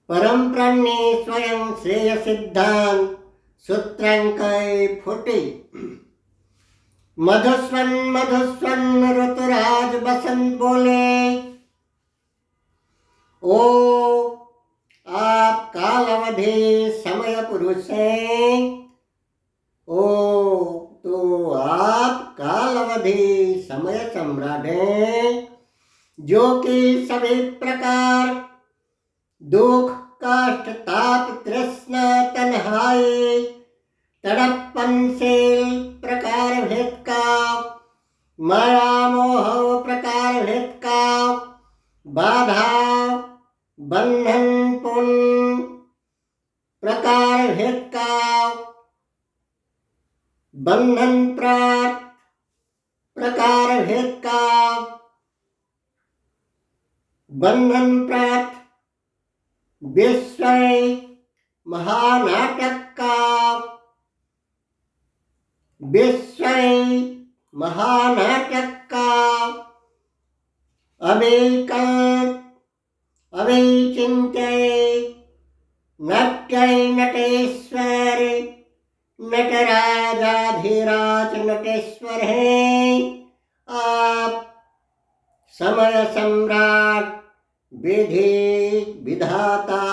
परम प्रणि स्वयं श्रेय सिद्धांत सूत्रंकय फुटी। मधुस्वन मधुस्वन ऋतुराज बसंत बोले, ओ आप काल अवधि समय पुरुष हैं। ओ तो आप काल अवधि समय सम्राट हैं, जो कि सभी प्रकार दुख कष्ट ताप तृष्णा तन्हाई तड़पनशील प्रकार भेद का, माया मोह प्रकार भेद का, बाधा बंधन पुण्य प्रकार भेद का, बंधन प्राप्त प्रकार भेद का, बंधन प्राप्त विश्व महानाटक का, विश्व महानाटक का, अविकल्प अविचिन्त्य नट्य नटेश्वर नटराजाधिराज नटेश्वर हैं। आप समय सम्राट विधि विधाता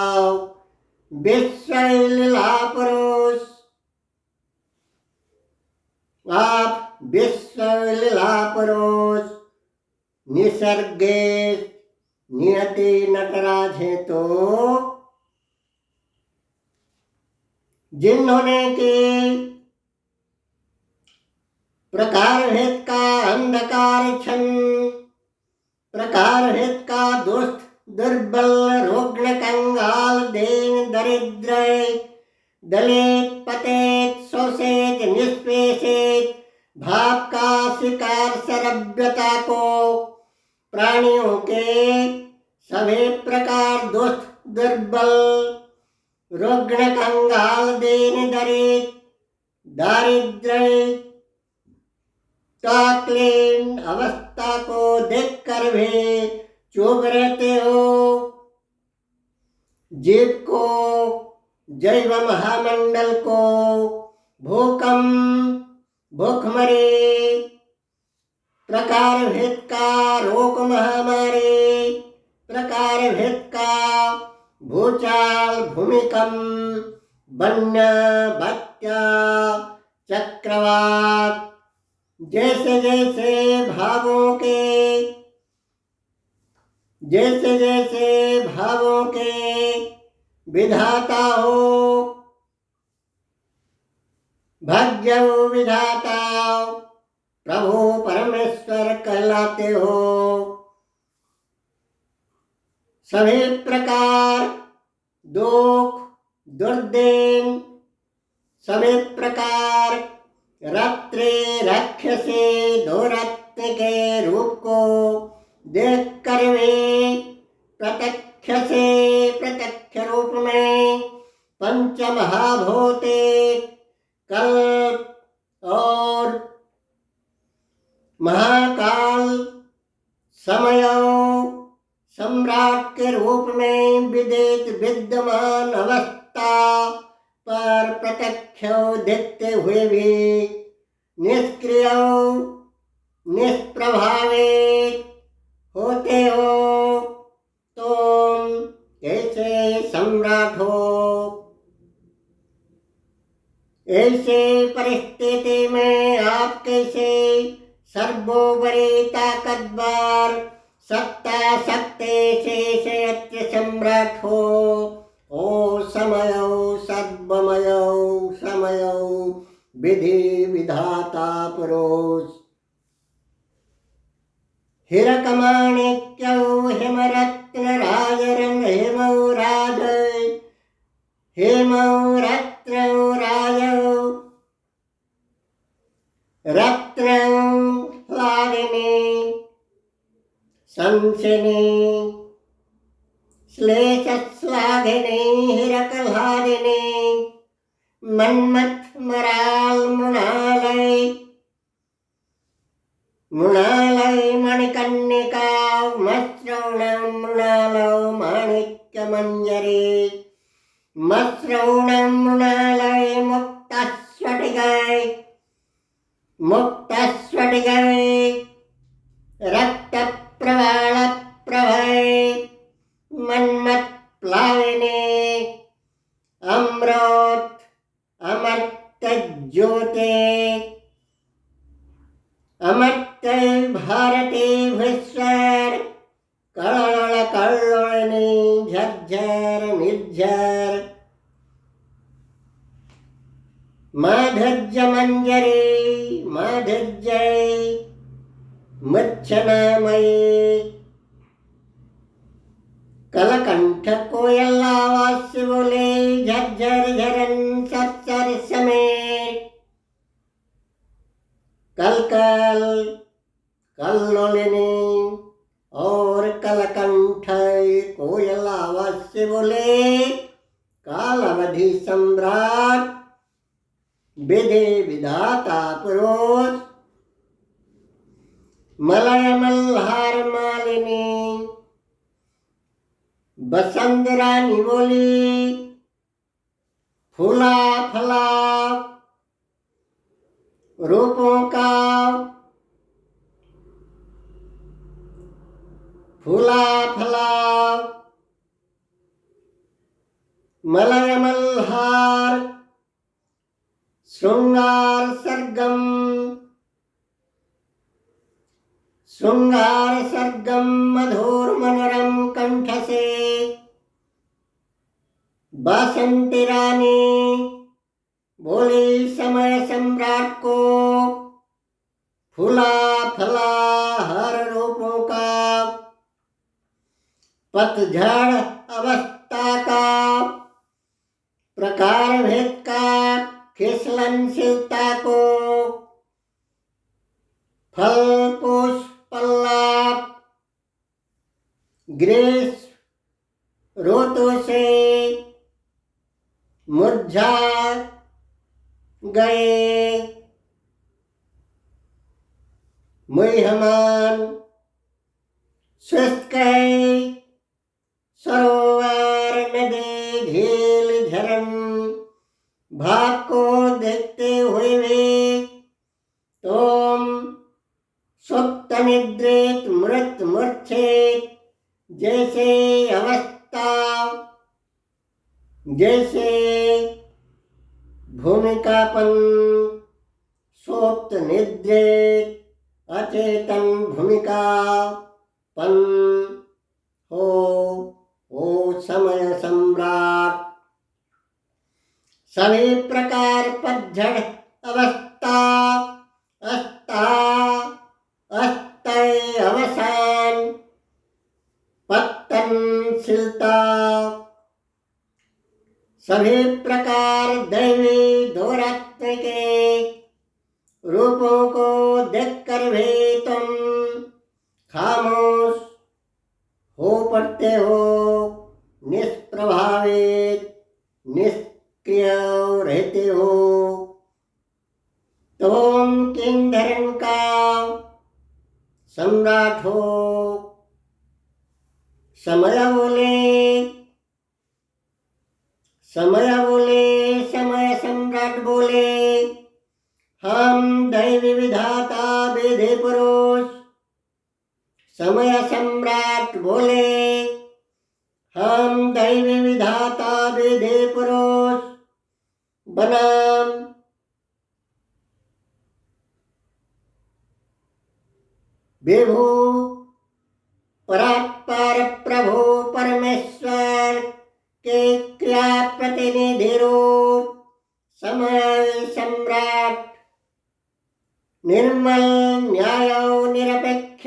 विश्व लीला पुरुष, आप विश्व लीला पुरुष निसर्गे नियति नटराज हैं। तो जिन्होंने के प्रकार भेद का अंधकार छन प्रकार भेद का दुष्ट दुर्बल रोग्ण कंगाल दीन दरिद्र दलित पतित शोषित निष्पेषित भाव का शिकार सरभ्यता को प्राणियों के सभी प्रकार दुष्ट दुर्बल रोग्ण कंगाल दीन दरिद्र दारिद्र ताकलीन अवस्था को देखकर भी चुप रहते हो। जीव को जैव महामंडल को भूकंप भूखमरी प्रकार भेद का रोग महामारी प्रकार भेद का भूचाल भूमिकंप बन्या बात्या चक्रवात जैसे जैसे भावों के विधाता हो, भाग्य विधाता प्रभु परमेश्वर कहलाते हो। सभी प्रकार दुख दुर्दिन सभी प्रकार रात्रि राक्षसी दो रत्न के रूप को देख कर भी प्रत्यक्ष रूप में पंच महाभूतिक कल्प और महाकाल समय सम्राट के रूप में विदित विद्यमान अवस्था पर प्रत्यक्ष देखते हुए भी निष्क्रिय निष्प्रभावित होते हो। तुम कैसे सम्राट हो? ऐसे परिस्थिति में आप कैसे सर्वोपरि ताकतवर सत्ता शक्ति से अत्य सम्राट हो? ओ समय सर्वमय समय विधि विधाता पुरुष हिरकमाणिक्य हेमरत्न राजरं हेमराज हेमरत्न राज रत्न लालिनी संसिनी श्लेषश्लाघिनी हिरकलादिनी मन्मथ मराल मृणालय मणिकर्णिका मृणालय माणिक्य मंजरी तप्त प्रवाल प्रभय मन्मथ प्लाविने अमृत अमर्त ज्योते अमर्त भारते भस्वर कळळ कळोळनी झरझर निर्झर माधुर्य मंजरी माधुर्य मच्छनामयी कलकंठ कोयलावास बोले झरझर झरन सरसर समेत कलकल कल्लोलिनी और कलकंठ कोयलावास बोले कालावधि सम्राट विधि विधाता पुरुष मलय मल्हार मालिनी बसंत रानी बोली फूला फला रूपों का फूला फला मलय मल्हार श्रृंगार सरगम मधुर मनोरम कंठ से बासंती रानी बोली समय सम्राट को फूला फला हर रूपों का पतझड़ अवस्था का प्रकार भेद का खिसलनशीलता को फल पुष्प पल्लव ग्रीष्म ऋतु से मुरझा गए मुहमान शुष्क सरोवर नदी झील झरन भाग को देखते हुए भी तुम सुप्त निद्रित मृत मूर्छित जैसे अवस्था जैसे भूमिकापन सुप्त निद्रित अचेतन भूमिकापन हो ओ समय सम्राट सभी प्रकार पतझड़ अवस्था अस्तय अवसान पतनशीलता सभी प्रकार दैवी दोरत्व के रूपों को देखकर भी तुम खामोश हो पड़ते हो निष्प्रभावित निष्क्रिय रहते हो तुम किंधरण का सम्राट हो समय बोले समय सम्राट बोले हम दैवी विधाता विधि पुरुष समय सम्राट बोले हम दैवी विधाता विधि पुरुष बनाम विभु परात्पर प्रभु परमेश्वर के क्रिया प्रतिनिधि रूप समय सम्राट निर्मल न्याय निरपेक्ष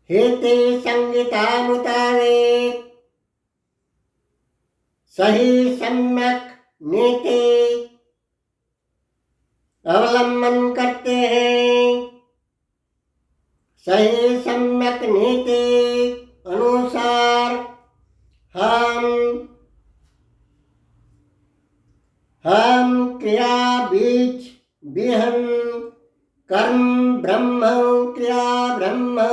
हेते संगीता मुताबिक सही सम्यक नीति अवलंबन करते हैं सही सम्यक नीति अनुसार हम क्रिया बीज विहन कर्म ब्रह्म क्रिया ब्रह्म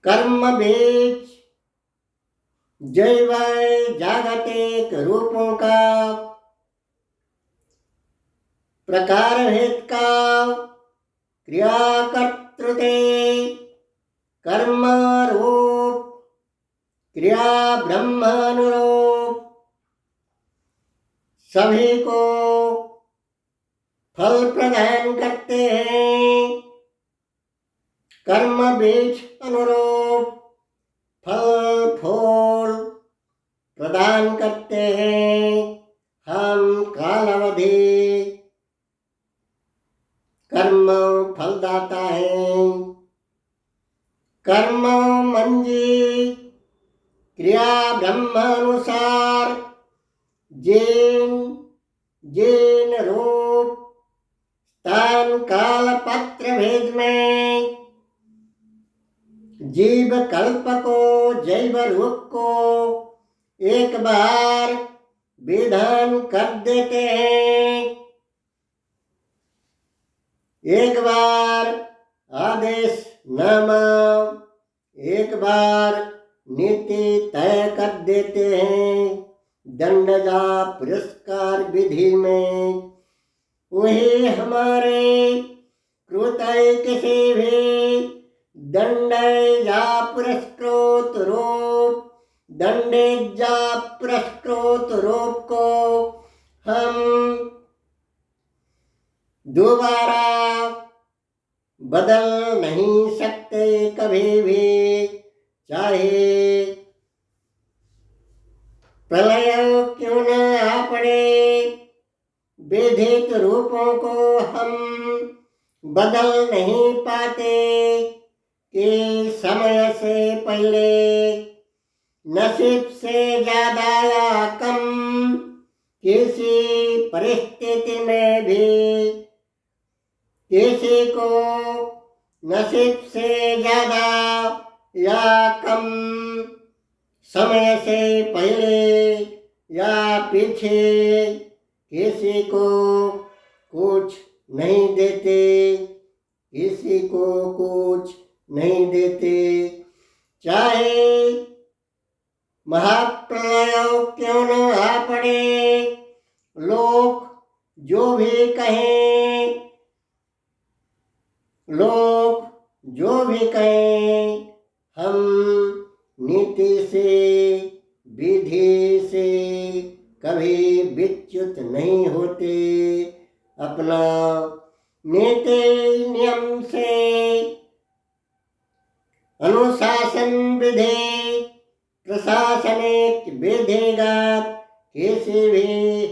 कर्म बीज जैव जागतिक रूपों का प्रकार भेद का क्रिया कर्तृ प्रकृति कर्म रूप क्रिया ब्रह्मानुरूप सभी को फल प्रदान करते हैं। कर्म बीज अनुरूप फल फूल प्रदान करते हैं। हम कालावधि कर्म फलदाता है। कर्म मंजी क्रिया ब्रह्मानुसार जैन जैन रूप स्थान काल पत्र भेद में जीव कल्प को जैव रूप को एक बार विधान कर देते हैं। एक बार आदेश नामा एक बार नीति तय कर देते हैं। दंडजा पुरस्कार विधि में वही हमारे कृतय किसी भी दंड या पुरस्कृत रूप दंडित या पुरस्कृत रूप को हम दोबारा बदल नहीं सकते कभी भी, चाहे प्रलय क्यों न आ पड़े। विधित रूपों को हम बदल नहीं पाते कि समय से पहले नसीब से ज्यादा या कम किसी परिस्थिति में भी किसी को नसीब से ज्यादा या कम समय से पहले या पीछे किसी को कुछ नहीं देते, किसी को कुछ नहीं देते। चाहे महाप्रलय क्यों न आ पड़े, लोग जो भी कहें, लोग जो भी कहें, हम नीति से विधि से कभी विच्युत नहीं होते। अपना नीति नियम से अनुशासन विधि प्रशासनिक विधिगत किसी भी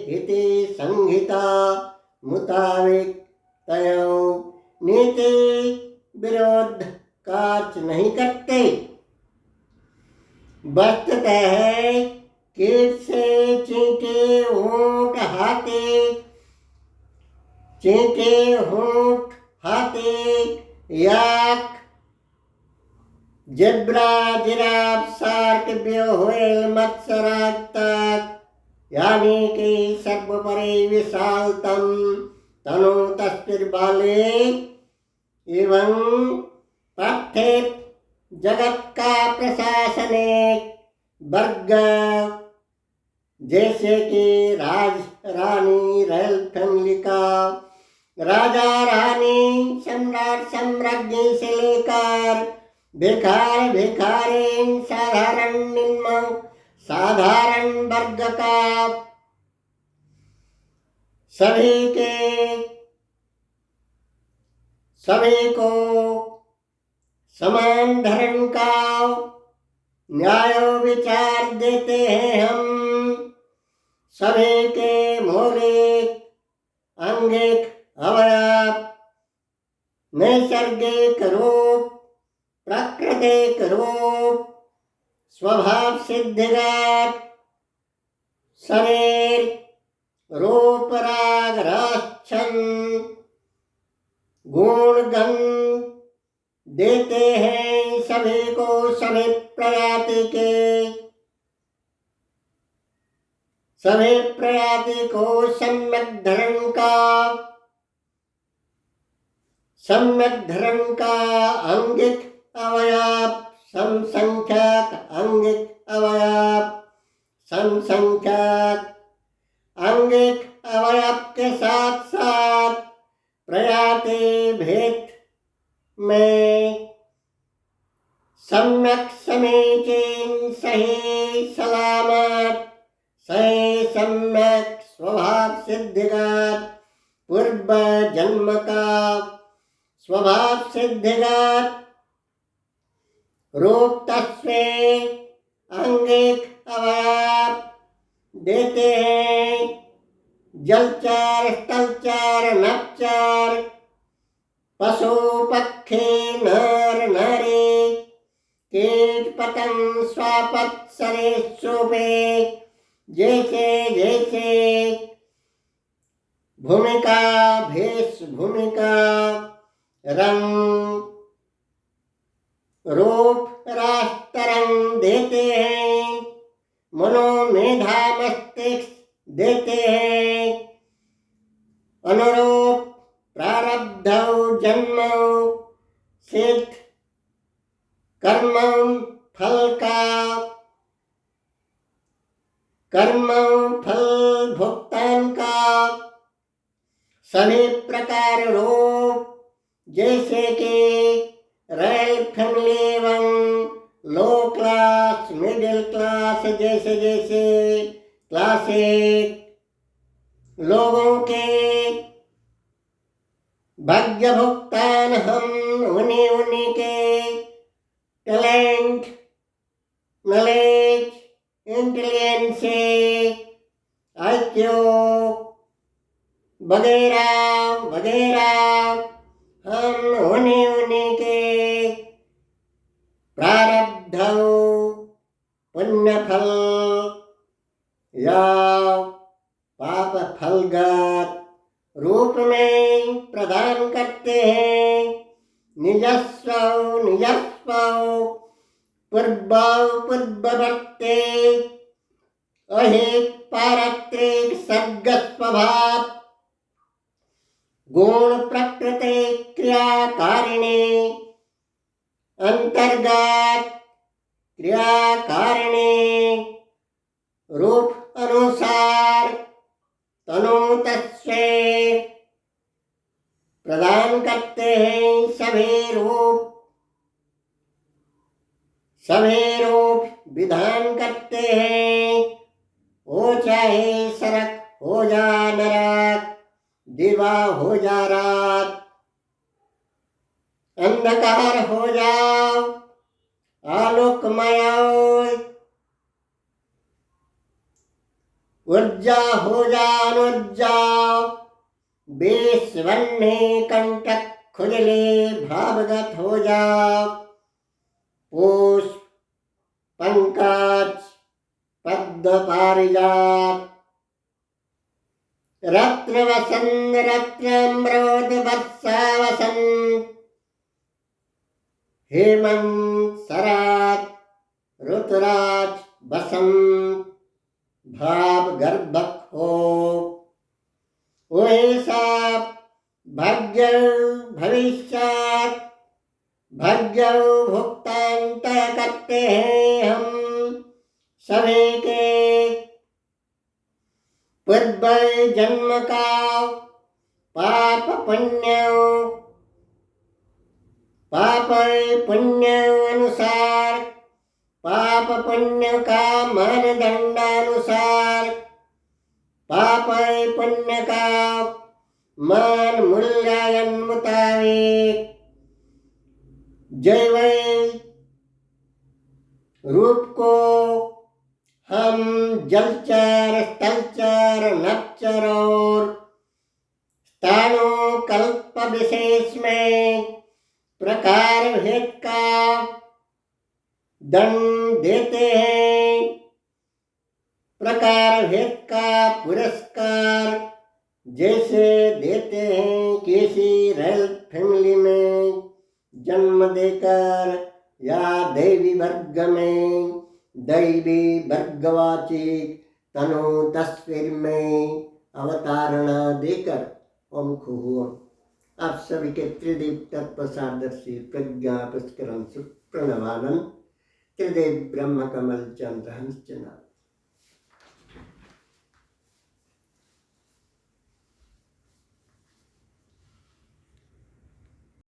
हिति संहिता मुताबिक तय नीति विरोध कार्य नहीं करते। वस्तुतः कीट से चींटे ऊंट हाथी, चींटे ऊंट हाथी याक जेब्रा जिराफ शार्क व्हेल मत्स्य तक यानी कि सर्वोपरि विशालतम तनु तस्वीर वाले एवं पार्थिव जगत का प्रशासनिक वर्ग जैसे कि राज रानी रॉयल फैमिली का राजा रानी सम्राट सम्राज्ञी से लेकर भिखारी भिखारीन साधारण निम्न साधारण वर्ग का सभी को समान धर्म का न्याय विचार देते हैं। हम सभी के मौलिक अंगिक अवयव नैसर्गिक रूप प्राकृतिक रूप स्वभाव सिद्धिगत शरीर रूप राग रस छंद गुण गंध देते हैं। सभी को सभी प्रजाति को सम्यक धर्म का अंगिक अवयव समसंख्यक अंगिक अवयव समसंख्यक अंगिक अवयव के साथ साथ प्रजाति भेद में सम्यक समीचीन सही सलामत सही सम्यक स्वभाव सिद्धिगत पूर्व जन्म का स्वभाव सिद्धिगत रूप तस्वे अंगिक अवयव देते हैं। जलचर स्थलचर नभचर पशु पक्षी नर नारी कीट पतंग स्वापत सरीसृपे जैसे जैसे भूमिका भेष भूमिका रंग रूप रस तरंग देते हैं। मनोमेधा मस्तिष्क देते हैं। अनुरूप प्रारब्ध जन्म सिद्ध कर्म फल भुगतान का सभी प्रकार रूप जैसे कि रॉयल फैमिली एवं लो क्लास मिडिल क्लास जैसे जैसे क्लासिक लोगों के भाग्य भुगतान हम उन्हीं उन्हीं के टैलेंट नॉलेज इंटेलिजेंस IQ वगैरह वगैरह हम उन्हीं उन्हीं के प्रारब्ध पुण्य फल या पाप फलगत रूप में प्रदान करते हैं। निजस्व निजस्व पूर्ववर्ते अहित पारत्रिक सर्ग स्वभाव गुण प्रकृति क्रियाकारिणी अंतर्गत क्रियाकारिणी रूप अनुसार तनु तस्वे प्रदान करते हैं। सभी रूप विधान करते हैं। हो चाहे सरक हो जा नरक दिवा हो जा रात अंधकार हो जाओ आलोकमय ऊर्जा हो जा अनुर्जा बेस्वन्ने कंटक खुजले भावगत हो जाओ पुष्प पंकज पद्म पारिजात रत्न वसंत रत्नाम्रोद वर्षा वसंत हेमंत शरत ऋतुराज बसंत भाव गर्भक हो वही सब भाग्य भविष्यत भाग्य भुगतान तय करते हैं। हम सभी के पूर्व जन्म का पाप पुण्य अनुसार पाप पुण्य का मानदंडानुसार पाप पुण्य का मान मूल्यांकन मुताबिक जैव रूप को हम जलचर स्थलचर नभचर और स्थानों कल्प विशेष में प्रकार भेद का दंड देते हैं। प्रकार भेद का पुरस्कार जैसे देते हैं किसी रॉयल फैमिली में जन्म देकर या दैवी वर्ग में दैवी वर्गवाची तनु तस्वीर में अवतारणा देकर ओम खुहुओम आप सभी के त्रिदेव तत्व सादर्शी प्रज्ञा पुष्करण प्रणवानंद त्रिदेव ब्रह्म कमल चंद्र हंस चना